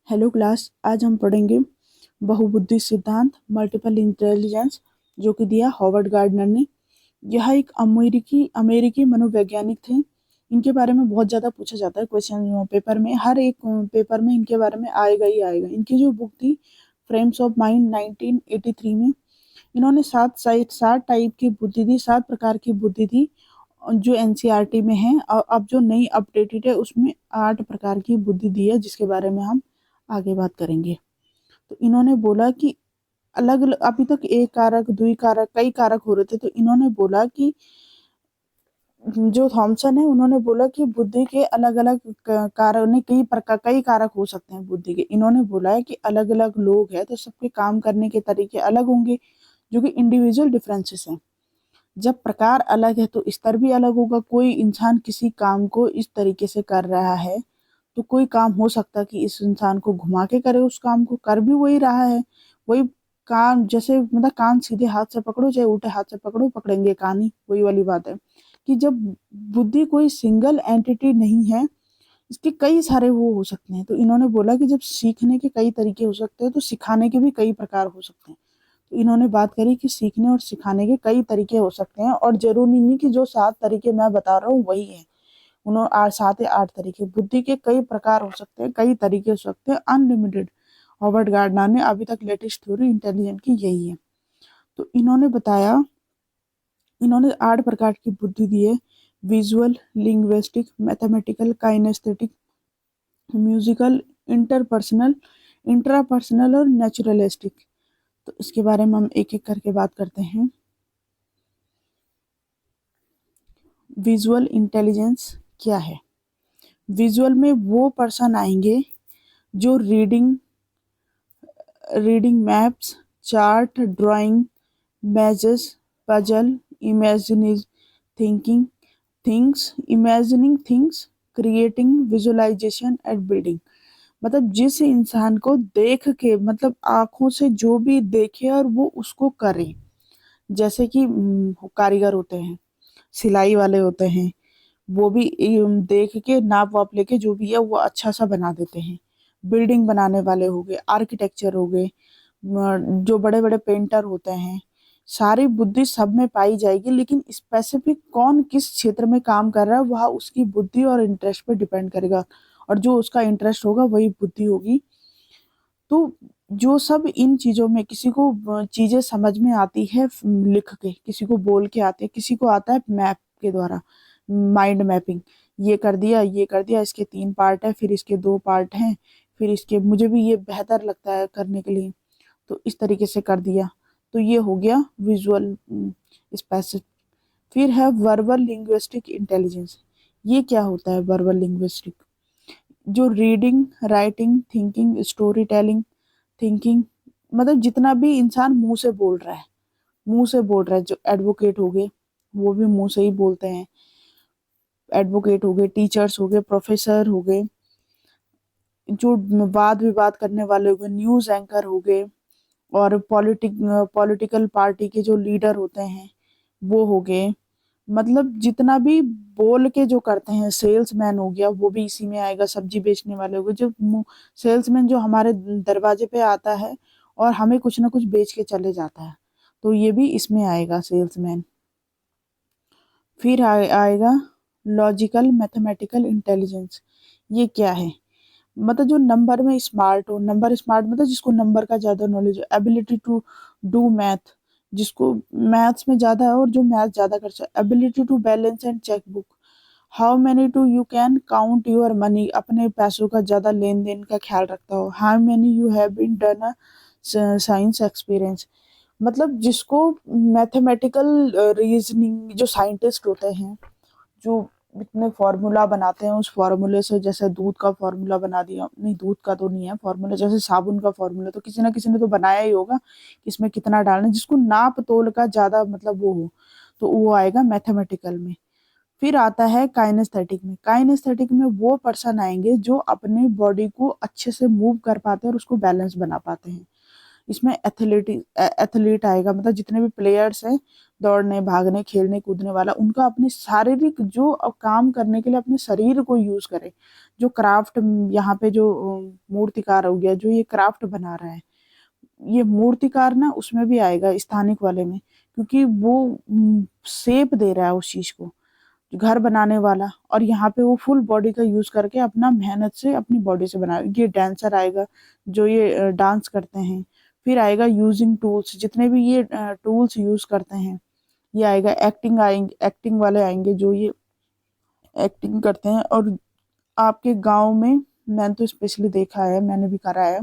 Hello class, आज हम पढ़ेंगे बहुबुद्धि सिद्धांत मल्टीपल इंटेलिजेंस जो कि दिया हॉवर्ड गार्डनर ने। यह एक अमेरिकी अमेरिकी मनोवैज्ञानिक थे। इनके बारे में बहुत ज़्यादा पूछा जाता है क्वेश्चन पेपर में। हर एक पेपर में इनके बारे में आएगा ही आएगा। इनकी जो बुक थी फ्रेम्स ऑफ माइंड 1983 में इन्होंने सात टाइप की बुद्धि दी, 7 प्रकार की बुद्धि थी जो एनसीईआरटी में है। और अब जो नई अपडेटेड है उसमें 8 प्रकार की बुद्धि दी है, जिसके बारे में हम आगे बात करेंगे। तो इन्होंने बोला कि अलग अलग, अभी तक एक कारक, द्विकारक, कई कारक हो रहे थे। तो इन्होंने बोला कि जो थॉमसन है उन्होंने बोला कि बुद्धि के अलग अलग कारक ने कई कारक हो सकते हैं बुद्धि के। इन्होंने बोला है कि अलग अलग लोग हैं तो सबके काम करने के तरीके अलग होंगे, जो कि इंडिविजुअल डिफरेंसेस हैं। जब प्रकार अलग है तो स्तर भी अलग होगा। कोई इंसान किसी काम को इस तरीके से कर रहा है तो कोई काम हो सकता है कि इस इंसान को घुमा के करे, उस काम को कर भी वही रहा है। वही काम, जैसे मतलब कान सीधे हाथ से पकड़ो चाहे उल्टे हाथ से पकड़ो, पकड़ेंगे कान ही, वही वाली बात है कि जब बुद्धि कोई सिंगल एंटिटी नहीं है, इसके कई सारे वो हो सकते हैं। तो इन्होंने बोला कि जब सीखने के कई तरीके हो सकते हैं तो सिखाने के भी कई प्रकार हो सकते हैं। तो इन्होंने बात करी कि सीखने और सिखाने के कई तरीके हो सकते हैं और जरूरी नहीं कि जो 7 तरीके मैं बता रहा हूँ वही है। उन्होंने 7 या 8 तरीके बुद्धि के कई प्रकार हो सकते हैं, कई तरीके हो सकते हैं, अनलिमिटेड। हॉवर्ड गार्डनर ने अभी तक लेटेस्ट थ्योरी इंटेलिजेंट की यही है। तो इन्होंने बताया, इन्होंने 8 प्रकार की बुद्धि दी है: visual, linguistic, mathematical, kinaesthetic, musical, interpersonal, intrapersonal और नेचुरलिस्टिक। तो इसके बारे में हम एक एक करके बात करते हैं। विजुअल इंटेलिजेंस क्या है? विजुअल में वो पर्सन आएंगे जो reading maps, chart, drawing, mazes, puzzle, imagining thinking imagining things, creating, visualization and building. मतलब जिस इंसान को देख के, मतलब आंखों से जो भी देखे और वो उसको करे। जैसे कि कारीगर होते हैं, सिलाई वाले होते हैं, वो भी देख के नाप वाप लेके जो भी है वो अच्छा सा बना देते हैं। बिल्डिंग बनाने वाले हो गए, आर्किटेक्चर हो गए, जो बड़े बड़े पेंटर होते हैं। सारी बुद्धि सब में पाई जाएगी, लेकिन स्पेसिफिक कौन किस क्षेत्र में काम कर रहा है वह उसकी बुद्धि और इंटरेस्ट पे डिपेंड करेगा। और जो उसका इंटरेस्ट होगा वही बुद्धि होगी। तो जो सब इन चीजों में, किसी को चीजें समझ में आती है लिख के, किसी को बोल के आती है, किसी को आता है मैप के द्वारा, माइंड मैपिंग। ये कर दिया, ये कर दिया, इसके 3 पार्ट है, फिर इसके 2 पार्ट हैं, फिर इसके मुझे भी ये बेहतर लगता है करने के लिए, तो इस तरीके से कर दिया। तो ये हो गया विजुअल स्पेसिफिक। फिर है वर्बल लिंग्विस्टिक इंटेलिजेंस। ये क्या होता है वर्बल लिंग्विस्टिक? जो reading, writing, thinking, story telling, thinking, मतलब जितना भी इंसान मुंह से बोल रहा है, मुंह से बोल रहा है। जो एडवोकेट हो गए वो भी मुंह से ही बोलते हैं। एडवोकेट हो गए, टीचर्स हो गए, प्रोफेसर हो गए, जो वाद विवाद करने वाले हो गए, न्यूज एंकर हो गए, और पॉलिटिकल पार्टी के जो लीडर होते हैं वो हो गए। मतलब जितना भी बोल के जो करते हैं, सेल्समैन हो गया वो भी इसी में आएगा। सब्जी बेचने वाले हो गए, जो सेल्समैन जो हमारे दरवाजे पे आता है और हमें कुछ ना कुछ बेच के चले जाता है, तो ये भी इसमें आएगा, सेल्समैन। फिर आएगा लॉजिकल मैथमेटिकल इंटेलिजेंस। ये क्या है? मतलब जो नंबर में स्मार्ट हो, नंबर स्मार्ट मतलब जिसको नंबर का ज्यादा नॉलेज हो, एबिलिटी टू डू मैथ, जिसको मैथ्स में ज्यादा है और जो मैथ ज्यादा कर सकता है। Ability to balance and cheque book, how many to you can count your money, अपने पैसों का ज्यादा लेन देन का ख्याल रखता हो। How many you have been done a science experience, मतलब जिसको मैथमेटिकल रीजनिंग, जो साइंटिस्ट होते हैं जो इतने फॉर्मूला बनाते हैं, उस फॉर्मूले से, जैसे दूध का फॉर्मूला बना दिया, नहीं दूध का तो नहीं है फॉर्मूला, जैसे साबुन का फॉर्मूला तो किसी ना किसी ने तो बनाया ही होगा कि इसमें कितना डालना है, जिसको नाप तोल का ज्यादा मतलब वो हो, तो वो आएगा मैथमेटिकल में। फिर आता है काइनेस्थेटिक में। काइनेस्थेटिक में वो पर्सन आएंगे जो अपने बॉडी को अच्छे से मूव कर पाते हैं और उसको बैलेंस बना पाते हैं। इसमें एथलीट आएगा, मतलब जितने भी प्लेयर्स हैं दौड़ने, भागने, खेलने, कूदने वाला, उनका अपने शारीरिक जो काम करने के लिए अपने शरीर को यूज़ करे। जो क्राफ्ट यहाँ पे जो मूर्तिकार हो गया, जो ये क्राफ्ट बना रहा है, ये मूर्तिकार ना उसमें भी आएगा स्थानिक वाले में, क्योंकि वो शेप दे रहा है उस चीज़ को, घर बनाने वाला, और यहाँ पे वो फुल बॉडी का यूज़ करके अपना मेहनत से अपनी बॉडी से बनाया। ये डांसर आएगा, जो ये डांस करते हैं। फिर आएगा यूजिंग टूल्स, जितने भी ये टूल्स यूज़ करते हैं, ये आएगा। एक्टिंग वाले आएंगे, जो ये एक्टिंग करते हैं। और आपके गाँव में मैंने तो स्पेशली देखा है, मैंने भी करा है,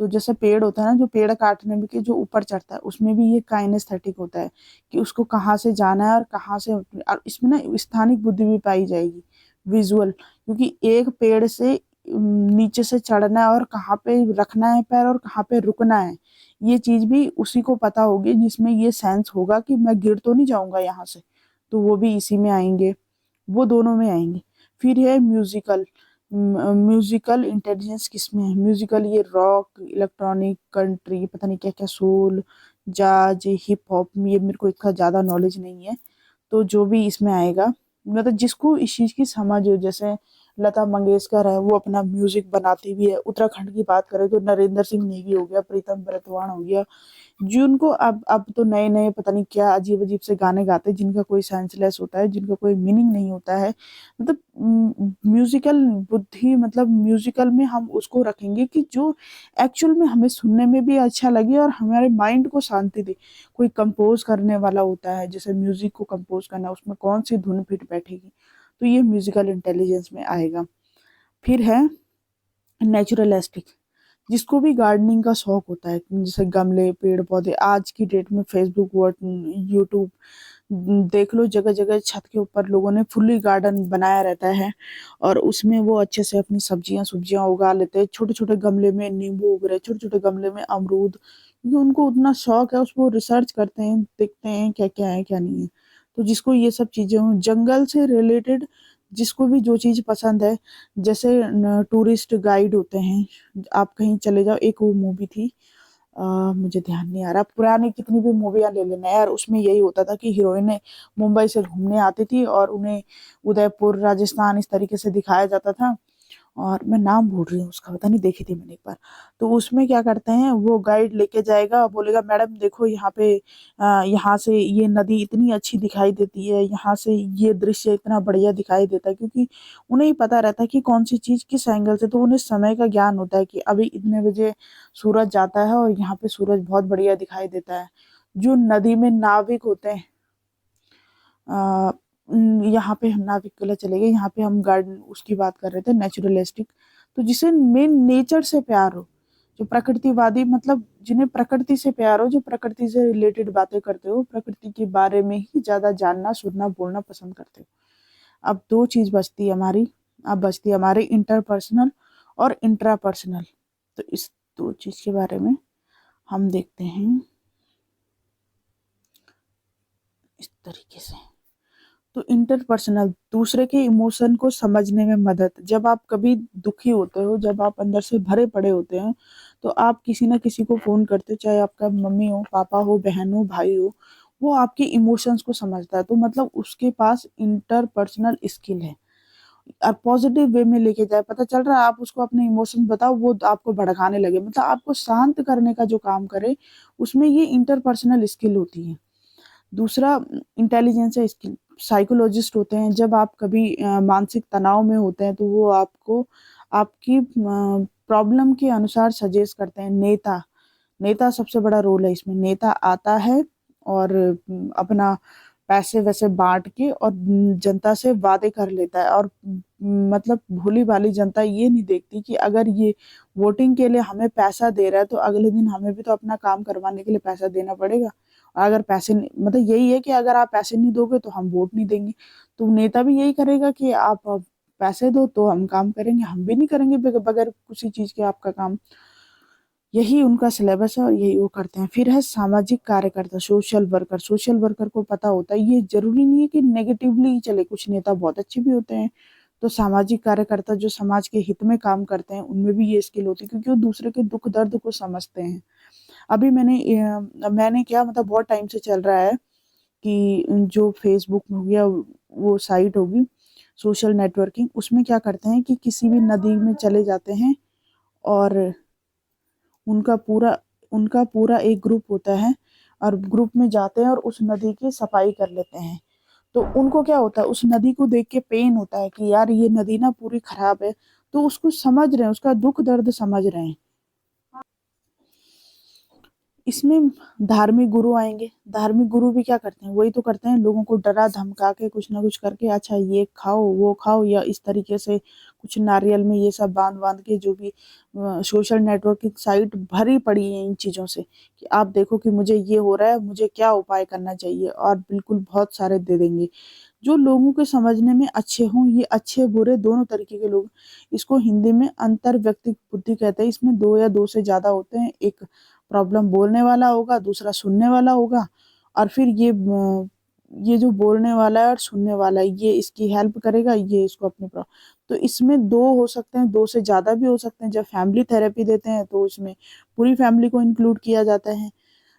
तो जैसे पेड़ होता है ना, जो पेड़ काटने में के जो ऊपर चढ़ता है, उसमें भी ये काइनेस्थेटिक होता है कि उसको कहाँ से जाना है और कहाँ से, और इसमें ना स्थानिक बुद्धि भी पाई जाएगी, विजुअल, क्योंकि एक पेड़ से नीचे से चढ़ना है और कहाँ पे रखना है पैर और कहाँ पे रुकना है, ये चीज भी उसी को पता होगी, जिसमें ये सेंस होगा कि मैं गिर तो नहीं जाऊंगा यहाँ से। तो वो भी इसी में आएंगे, वो दोनों में आएंगे। फिर है म्यूजिकल। म्यूजिकल इंटेलिजेंस किसमें है? म्यूजिकल, ये रॉक, इलेक्ट्रॉनिक, कंट्री, पता नहीं क्या क्या, सोल, जाज, हिप हॉप, ये मेरे को इतना ज्यादा नॉलेज नहीं है। तो जो भी इसमें आएगा, मतलब जिसको इस चीज की समझ हो, जैसे लता मंगेशकर है, वो अपना म्यूजिक बनाती भी है। उत्तराखंड की बात करें तो नरेंद्र सिंह नेगी हो गया, प्रीतम बरतवान हो गया, जो उनको अब तो नए नए पता नहीं क्या अजीब अजीब से गाने गाते हैं, जिनका कोई सेंसलेस होता है, जिनका कोई मीनिंग नहीं होता है। मतलब म्यूजिकल बुद्धि, मतलब म्यूजिकल में हम उसको रखेंगे कि जो एक्चुअल में हमें सुनने में भी अच्छा लगे और हमारे माइंड को शांति दे। कोई कंपोज करने वाला होता है, जैसे म्यूजिक को कंपोज करना, उसमें कौन सी धुन फिट बैठेगी, तो ये म्यूजिकल इंटेलिजेंस में आएगा। फिर है नेचुरलिस्टिक, जिसको भी गार्डनिंग का शौक होता है, जैसे गमले, पेड़ पौधे, आज की डेट में फेसबुक, यूट्यूब देख लो, जगह जगह छत के ऊपर लोगों ने फुल्ली गार्डन बनाया रहता है, और उसमें वो अच्छे से अपनी सब्जियां सब्जियां उगा लेते हैं। छोटे छोटे गमले में नींबू उग रहे, छोटे छोटे गमले में अमरूद, क्योंकि उनको उतना शौक है, उसको रिसर्च करते हैं, देखते हैं क्या क्या है क्या नहीं है। तो जिसको ये सब चीजें हो, जंगल से रिलेटेड जिसको भी जो चीज पसंद है, जैसे टूरिस्ट गाइड होते हैं, आप कहीं चले जाओ, एक वो मूवी थी, मुझे ध्यान नहीं आ रहा, पुरानी कितनी भी मूवियाँ ले लेना यार, उसमें यही होता था कि हीरोइनें मुंबई से घूमने आती थी और उन्हें उदयपुर, राजस्थान, इस तरीके से दिखाया जाता था। और मैं नाम भूल रही हूँ उसका, पता नहीं, देखी थी मैंने एक बार। तो उसमें क्या करते हैं, वो गाइड लेके जाएगा, बोलेगा मैडम देखो यहाँ पे, यहाँ से ये नदी इतनी अच्छी दिखाई देती है, यहाँ से ये दृश्य इतना बढ़िया दिखाई देता है, क्योंकि उन्हें ही पता रहता है कि कौन सी चीज किस एंगल से, तो उन्हें समय का ज्ञान होता है कि अभी इतने बजे सूरज जाता है और यहाँ पे सूरज बहुत बढ़िया दिखाई देता है। जो नदी में नाविक होते हैं, अ, यहाँ पे हम नाविक के लिए चले गए, यहाँ पे हम गार्डन उसकी बात कर रहे थे, नेचुरलिस्टिक। तो जिसे मेन नेचर से प्यार हो, जो प्रकृतिवादी, मतलब जिन्हें प्रकृति से प्यार हो, जो प्रकृति से रिलेटेड बातें करते हो, प्रकृति के बारे में ही ज्यादा जानना, सुनना, बोलना पसंद करते हो। अब दो चीज बचती है हमारी, अब बचती है हमारी इंटरपर्सनल और इंट्रापर्सनल। तो इस दो चीज के बारे में हम देखते हैं इस तरीके से। तो इंटरपर्सनल, दूसरे के इमोशन को समझने में मदद। जब आप कभी दुखी होते हो, जब आप अंदर से भरे पड़े होते हैं, तो आप किसी ना किसी को फोन करते हो, चाहे आपका मम्मी हो, पापा हो, बहन हो, भाई हो, वो आपके इमोशंस को समझता है, तो मतलब उसके पास इंटरपर्सनल स्किल है। और पॉजिटिव वे में लेके जाए, पता चल रहा है, आप उसको अपने इमोशन बताओ, वो आपको भड़काने लगे, मतलब आपको शांत करने का जो काम करे, उसमें ये इंटरपर्सनल स्किल होती है। दूसरा इंटेलिजेंस है स्किल। साइकोलॉजिस्ट होते हैं, जब आप कभी मानसिक तनाव में होते हैं, तो वो आपको आपकी प्रॉब्लम के अनुसार सजेस्ट करते हैं। नेता, नेता सबसे बड़ा रोल है इसमें। नेता आता है और अपना पैसे वैसे बांट के और जनता से वादे कर लेता है, और मतलब भोली भाली जनता ये नहीं देखती कि अगर ये वोटिंग के लिए हमें पैसा दे रहा है, तो अगले दिन हमें भी तो अपना काम करवाने के लिए पैसा देना पड़ेगा। अगर पैसे मतलब यही है कि अगर आप पैसे नहीं दोगे तो हम वोट नहीं देंगे। तो नेता भी यही करेगा कि आप अब पैसे दो तो हम काम करेंगे, हम भी नहीं करेंगे बगैर किसी चीज के आपका काम। यही उनका सिलेबस है और यही वो करते हैं। फिर है सामाजिक कार्यकर्ता, सोशल वर्कर। सोशल वर्कर को पता होता है, ये जरूरी नहीं है कि नेगेटिवली ही चले, कुछ नेता बहुत अच्छे भी होते हैं। तो सामाजिक कार्यकर्ता जो समाज के हित में काम करते हैं, उनमें भी ये स्किल होती है, क्योंकि वो दूसरे के दुख दर्द को समझते हैं। अभी मैंने क्या, मतलब बहुत टाइम से चल रहा है कि जो फेसबुक में हो गया, वो साइट होगी सोशल नेटवर्किंग, उसमें क्या करते हैं कि किसी भी नदी में चले जाते हैं और उनका पूरा उनका पूरा एक ग्रुप होता है और ग्रुप में जाते हैं और उस नदी की सफाई कर लेते हैं। तो उनको क्या होता है, उस नदी को देख के पेन होता है कि यार ये नदी ना पूरी खराब है, तो उसको समझ रहे हैं, उसका दुख दर्द समझ रहे हैं। इसमें धार्मिक गुरु आएंगे। धार्मिक गुरु भी क्या करते हैं, वही तो करते हैं, लोगों को डरा धमका के कुछ ना कुछ करके, अच्छा ये खाओ वो खाओ, या इस तरीके से कुछ नारियल में ये सब बांध बांध के, जो भी सोशल नेटवर्किंग साइट भरी पड़ी है इन चीजों से कि आप देखो कि मुझे ये हो रहा है, मुझे क्या उपाय करना चाहिए, और बिल्कुल बहुत सारे दे देंगे जो लोगों के समझने में अच्छे हों। ये अच्छे बुरे दोनों तरीके के लोग, इसको हिंदी में अंतर व्यक्तिक बुद्धि कहते हैं। इसमें दो या दो से ज्यादा होते हैं, एक प्रॉब्लम बोलने वाला होगा, दूसरा सुनने वाला होगा, और फिर ये जो बोलने वाला है और सुनने वाला है ये इसकी हेल्प करेगा, ये इसको अपने तो इसमें दो हो सकते हैं, दो से ज्यादा भी हो सकते हैं। जब फैमिली थेरेपी देते हैं तो इसमें पूरी फैमिली को इंक्लूड किया जाता है।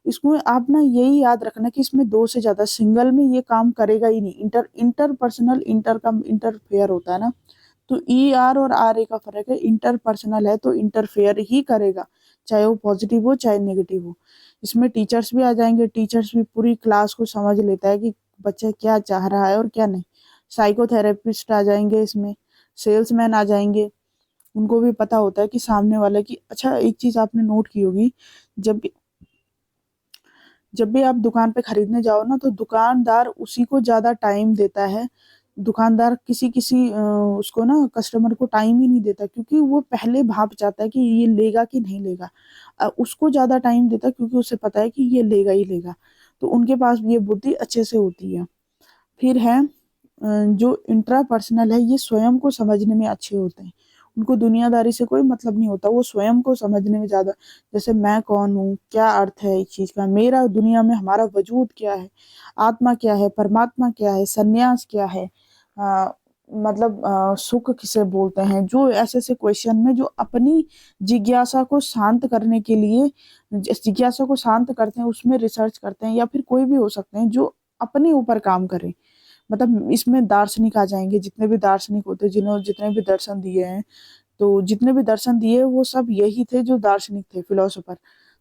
इसमें आप ना यही याद रखना कि इसमें दो से ज्यादा, सिंगल में ये काम करेगा ही नहीं। इंटरपर्सनल इंटर का इंटरफेयर होता है ना, तो ई आर और आर ए का फर्क है। इंटरपर्सनल है तो इंटरफेयर ही करेगा, चाहे वो पॉजिटिव हो चाहे नेगेटिव हो। इसमें टीचर्स भी आ जाएंगे, टीचर्स भी पूरी क्लास को समझ लेता है कि बच्चा क्या चाह रहा है और क्या नहीं। साइकोथेरेपिस्ट आ जाएंगे इसमें, सेल्समैन आ जाएंगे, उनको भी पता होता है कि सामने वाले की, अच्छा एक चीज आपने नोट की होगी, जब जब भी आप दुकान पे खरीदने जाओ ना, तो दुकानदार उसी को ज्यादा टाइम देता है। दुकानदार किसी किसी उसको ना कस्टमर को टाइम ही नहीं देता, क्योंकि वो पहले भाप जाता है कि ये लेगा कि नहीं लेगा। उसको ज्यादा टाइम देता है क्योंकि उसे पता है कि ये लेगा ही लेगा। तो उनके पास ये बुद्धि अच्छे से होती है। फिर है जो इंट्रापर्सनल है, ये स्वयं को समझने में अच्छे होते हैं। उनको दुनियादारी से कोई मतलब नहीं होता, वो स्वयं को समझने में ज्यादा, जैसे मैं कौन हूँ, क्या अर्थ है इस चीज का, मेरा दुनिया में हमारा वजूद क्या है, आत्मा क्या है, परमात्मा क्या है, सन्यास क्या है, मतलब सुख किसे बोलते हैं, जो ऐसे ऐसे क्वेश्चन में जो अपनी जिज्ञासा को शांत करने के लिए, जिज्ञासा को शांत करते हैं, उसमें रिसर्च करते हैं, या फिर कोई भी हो सकते हैं जो अपने ऊपर काम करें। मतलब इसमें दार्शनिक आ जाएंगे, जितने भी दार्शनिक होते हैं, जिन्होंने जितने भी दर्शन दिए हैं, तो जितने भी दर्शन दिए वो सब यही थे जो दार्शनिक थे, फिलोसोफर।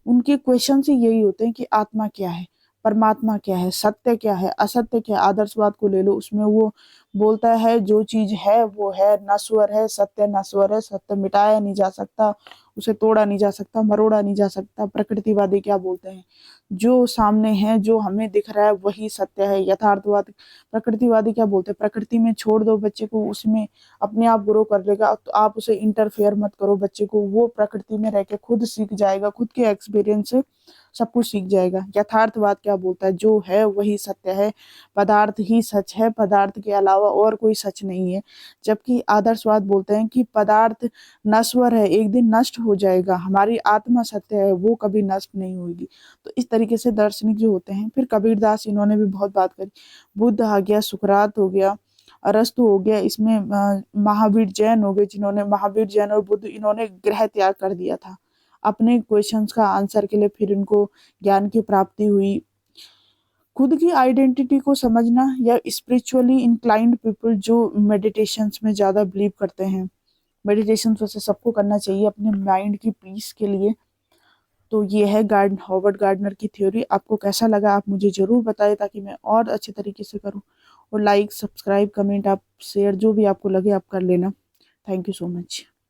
उनके क्वेश्चन ही यही होते हैं कि आत्मा क्या है, परमात्मा क्या है, सत्य क्या है, असत्य क्या है। आदर्शवाद को ले लो, उसमें वो बोलता है जो चीज है वो है, नश्वर है, सत्य नश्वर है, सत्य मिटाया नहीं जा सकता, उसे तोड़ा नहीं जा सकता, मरोड़ा नहीं जा सकता। प्रकृतिवादी क्या बोलते हैं, जो सामने है, जो हमें दिख रहा है वही सत्य है, यथार्थवाद। प्रकृतिवादी क्या बोलते हैं, प्रकृति में छोड़ दो बच्चे को, उसमें अपने आप ग्रो कर लेगा, तो आप उसे इंटरफेयर मत करो बच्चे को, वो प्रकृति में रह के खुद सीख जाएगा, खुद के एक्सपीरियंस से सब कुछ सीख जाएगा। यथार्थवाद क्या बोलता है, जो है वही सत्य है, पदार्थ ही सच है, पदार्थ के अलावा और कोई सच नहीं है। जबकि आदर्शवाद बोलते हैं कि पदार्थ नश्वर है, एक दिन नष्ट हो जाएगा, हमारी आत्मा सत्य है, वो कभी नष्ट नहीं होगी। तो इस तरीके से दार्शनिक जो होते हैं। फिर कबीरदास, इन्होंने भी बहुत बात करी। बुद्ध आ गया, सुकरात हो गया, अरस्तु हो गया, इसमें महावीर जैन हो गए, जिन्होंने, महावीर जैन और बुद्ध, इन्होंने गृह त्याग कर दिया था अपने क्वेश्चंस का आंसर के लिए। फिर इनको ज्ञान की प्राप्ति हुई। खुद की आइडेंटिटी को समझना, या स्पिरिचुअली इंक्लाइंड पीपल जो मेडिटेशंस में ज्यादा बिलीव करते हैं, मेडिटेशन वैसे सबको करना चाहिए अपने माइंड की पीस के लिए। तो ये है हॉवर्ड गार्डनर की थ्योरी। आपको कैसा लगा आप मुझे जरूर बताएं, ताकि मैं और अच्छे तरीके से करूं। और लाइक, सब्सक्राइब, कमेंट, आप शेयर जो भी आपको लगे आप कर लेना। Thank you so much.